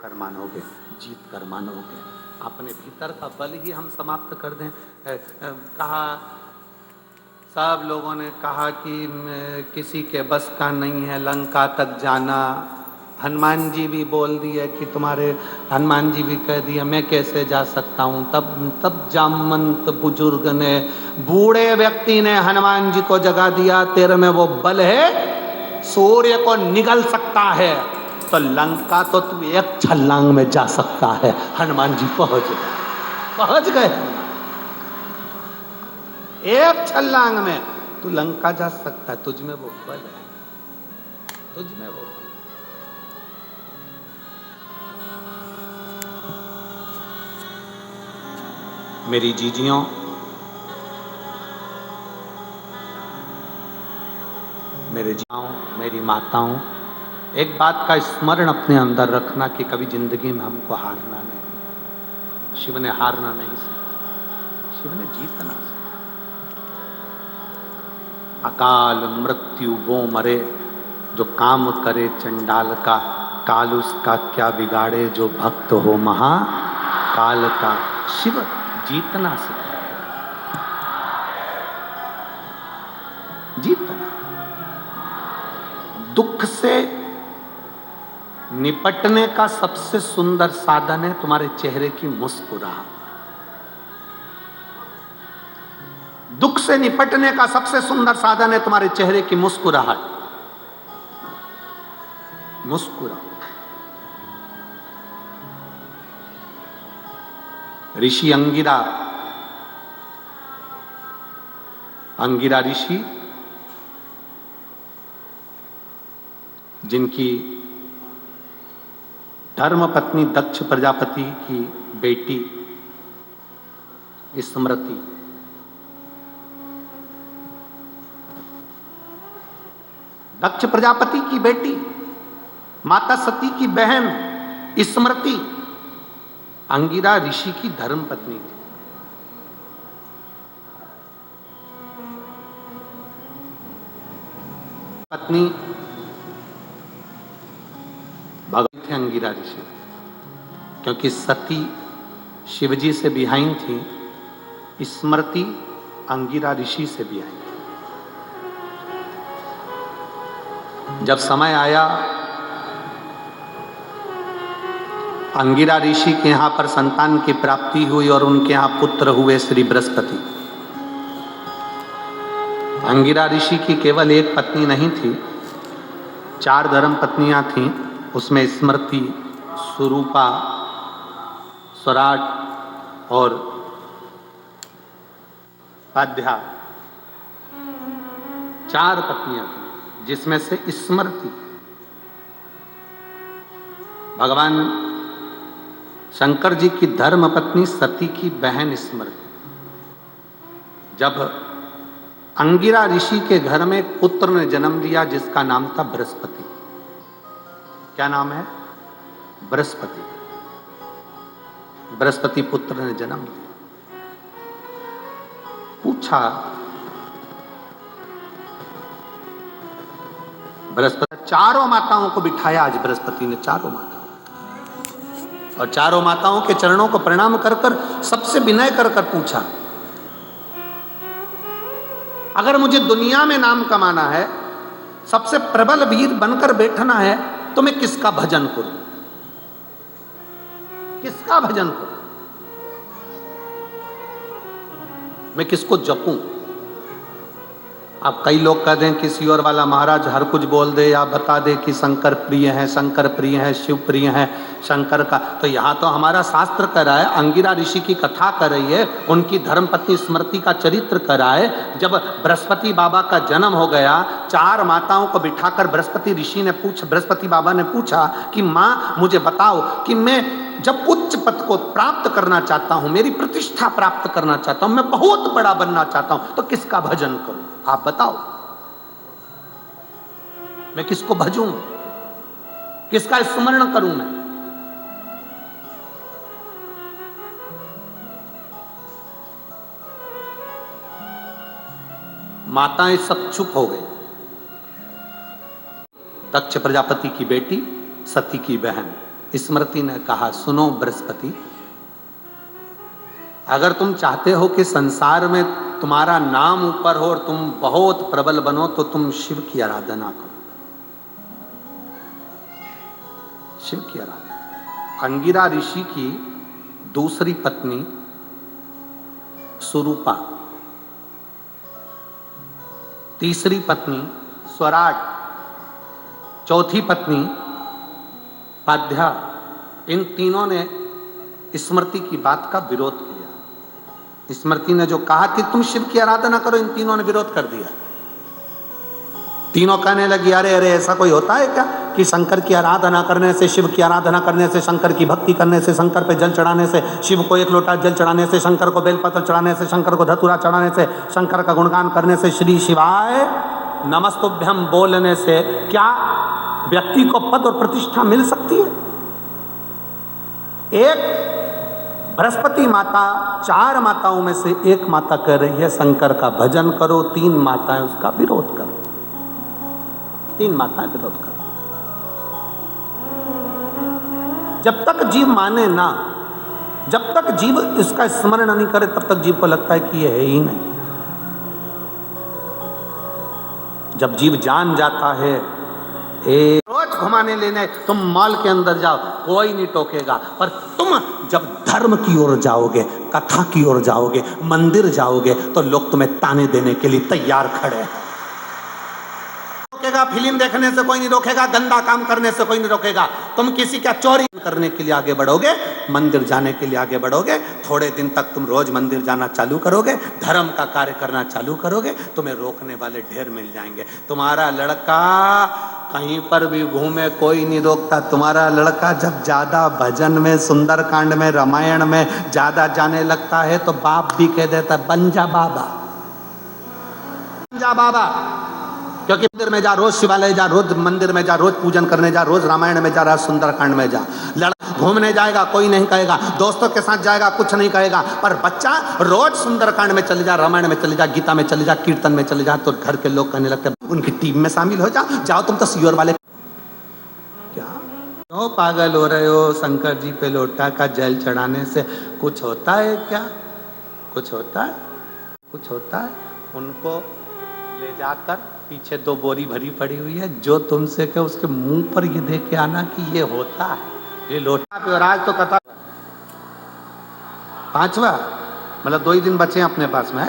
कर मानोगे, जीत कर मानोगे। अपने भीतर का बल ही हम समाप्त कर दें। कहा, सब लोगों ने कहा कि किसी के बस का नहीं है लंका तक जाना। हनुमान जी भी बोल दिए कि तुम्हारे, हनुमान जी भी कह दिया मैं कैसे जा सकता हूँ। तब जामवंत बुजुर्ग ने, बूढ़े व्यक्ति ने हनुमान जी को जगा दिया, तेरे में वो बल है, सूर्य को निगल सकता है, तो लंका तो तू एक छलांग में जा सकता है। हनुमान जी पहुंच गए। एक छलांग में तू लंका जा सकता है, तुझ में वो बल है, तुझ में वो बल। मेरी जीजियों, मेरे जियाओं, मेरी माताओं, एक बात का स्मरण अपने अंदर रखना कि कभी जिंदगी में हमको हारना नहीं। शिव ने हारना नहीं सीखा, शिव ने जीतना सीखा। अकाल मृत्यु वो मरे जो काम करे चंडाल का, काल उसका क्या बिगाड़े जो भक्त हो महाकाल का। शिव जीतना सीखा, जीतना। दुख से निपटने का सबसे सुंदर साधन है तुम्हारे चेहरे की मुस्कुराहट। दुख से निपटने का सबसे सुंदर साधन है तुम्हारे चेहरे की मुस्कुराहट। मुस्कुराओ। ऋषि अंगिरा ऋषि, जिनकी धर्म पत्नी दक्ष प्रजापति की बेटी स्मृति, दक्ष प्रजापति की बेटी, माता सती की बहन स्मृति, अंगिरा ऋषि की धर्म पत्नी थी। पत्नी भगवान थे अंगिरा ऋषि, क्योंकि सती शिवजी से बिहाइन थी, स्मृति अंगिरा ऋषि से बिहाइन थी। जब समय आया अंगिरा ऋषि के यहाँ पर संतान की प्राप्ति हुई और उनके यहाँ पुत्र हुए श्री बृहस्पति। अंगिरा ऋषि की केवल एक पत्नी नहीं थी, 4 धर्म पत्नियां थीं। उसमें स्मृति, सुरूपा, स्वराट और पाध्या, 4 पत्नियां थीं, जिसमें से स्मृति भगवान शंकर जी की धर्म पत्नी सती की बहन स्मृति। जब अंगिरा ऋषि के घर में एक पुत्र ने जन्म लिया जिसका नाम था बृहस्पति। क्या नाम है? बृहस्पति। बृहस्पति पुत्र ने जन्म लिया। पूछा बृहस्पति, चारों माताओं को बिठाया आज बृहस्पति ने, चारों माताओं, और चारों माताओं के चरणों को प्रणाम कर कर सबसे विनय कर कर पूछा, अगर मुझे दुनिया में नाम कमाना है, सबसे प्रबल वीर बनकर बैठना है, तो मैं किसका भजन करूं? किसका भजन करूं? मैं किसको जपूं? अब कई लोग कह दें किसी और वाला महाराज हर कुछ बोल दे या बता दे कि शंकर प्रिय है, शंकर प्रिय है, शिव प्रिय है शंकर का। तो यहाँ तो हमारा शास्त्र कह रहा है, अंगिरा ऋषि की कथा कर रही है, उनकी धर्मपत्नी स्मृति का चरित्र कर रहा है। जब बृहस्पति बाबा का जन्म हो गया, 4 माताओं को बिठाकर बृहस्पति बाबा ने पूछा कि माँ मुझे बताओ कि मैं जब उच्च पद को प्राप्त करना चाहता हूं, मेरी प्रतिष्ठा प्राप्त करना चाहता हूं, मैं बहुत बड़ा बनना चाहता हूं, तो किसका भजन करूं? आप बताओ, मैं किसको भजूं? किसका स्मरण करूं मैं? माताएं सब चुप हो गई। दक्ष प्रजापति की बेटी, सती की बहन स्मृति ने कहा, सुनो बृहस्पति, अगर तुम चाहते हो कि संसार में तुम्हारा नाम ऊपर हो और तुम बहुत प्रबल बनो, तो तुम शिव की आराधना करो, शिव की आराधना। अंगिरा ऋषि की दूसरी पत्नी सुरूपा, तीसरी पत्नी स्वराट, चौथी पत्नी पाध्या, इन तीनों ने स्मृति की बात का विरोध किया। स्मृति ने जो कहा कि तुम शिव की आराधना करो, इन तीनों ने विरोध कर दिया। तीनों कहने लगी, अरे अरे ऐसा कोई होता है क्या कि शंकर की आराधना करने से, शिव की आराधना करने से, शंकर की भक्ति करने से, शंकर पे जल चढ़ाने से, शिव को एक लोटा जल चढ़ाने से, शंकर को बेलपत्र चढ़ाने से, शंकर को धतूरा चढ़ाने से, शंकर का गुणगान करने से, श्री शिवाय नमस्तुभ्यम बोलने से क्या व्यक्ति को पद और प्रतिष्ठा मिल सकती है? एक बृहस्पति माता 4 माताओं में से एक माता कह रही है शंकर का भजन करो, 3 माताएं उसका विरोध करो, 3 माताएं विरोध करो। जब तक जीव माने ना, जब तक जीव इसका स्मरण नहीं करे, तब तक जीव को लगता है कि ये है ही नहीं। जब जीव जान जाता है, रोज घुमाने लेने तुम मॉल के अंदर जाओ, कोई नहीं टोकेगा, पर तुम जब धर्म की ओर जाओगे, कथा की ओर जाओगे, मंदिर जाओगे, तो लोग तुम्हें ताने देने के लिए तैयार खड़े हैं। रोकेगा, फिल्म देखने से कोई नहीं रोकेगा, गंदा काम करने से कोई नहीं रोकेगा। तुम किसी का चोरी करने के लिए आगे बढ़ोगे, मंदिर जाने के लिए आगे बढ़ोगे, थोड़े दिन तक तुम रोज मंदिर जाना चालू करोगे, धर्म का कार्य करना चालू करोगे, तुम्हें रोकने वाले ढेर मिल जाएंगे। तुम्हारा लड़का कहीं पर भी घूमे, कोई नहीं रोकता। तुम्हारा लड़का जब ज्यादा भजन में, सुंदरकांड में, रामायण में ज्यादा जाने लगता है, तो बाप भी कह देता है, बन जा बाबा, बन जा बाबा। क्योंकि मंदिर में जा, रोज शिवालय जा, रोज मंदिर में जा, रोज पूजन करने जा, रोज रामायण में जा, रोज सुंदरकांड में जा। लड़का घूमने जाएगा, कोई नहीं कहेगा, दोस्तों के साथ जाएगा, कुछ नहीं कहेगा, पर बच्चा रोज सुंदरकांड में चले जा, रामायण में चले जा, गीता में चले जा, कीर्तन में चले जा, तो घर के लोग कहने लगते हैं, उनकी टीम में शामिल हो जाओ, जाओ तुम तो सियोर वाले। क्या क्यों पागल हो रहे हो? शंकर जी पे लोटा का जल चढ़ाने से कुछ होता है क्या? कुछ होता है? कुछ होता है? उनको ले जाकर पीछे 2 बोरी भरी पड़ी हुई है, जो तुमसे कहे उसके मुंह पर ये दे के आना कि ये होता है, ये लोटा पे। और आज तो कथा 5वां, मतलब 2 ही दिन बचे हैं अपने पास में।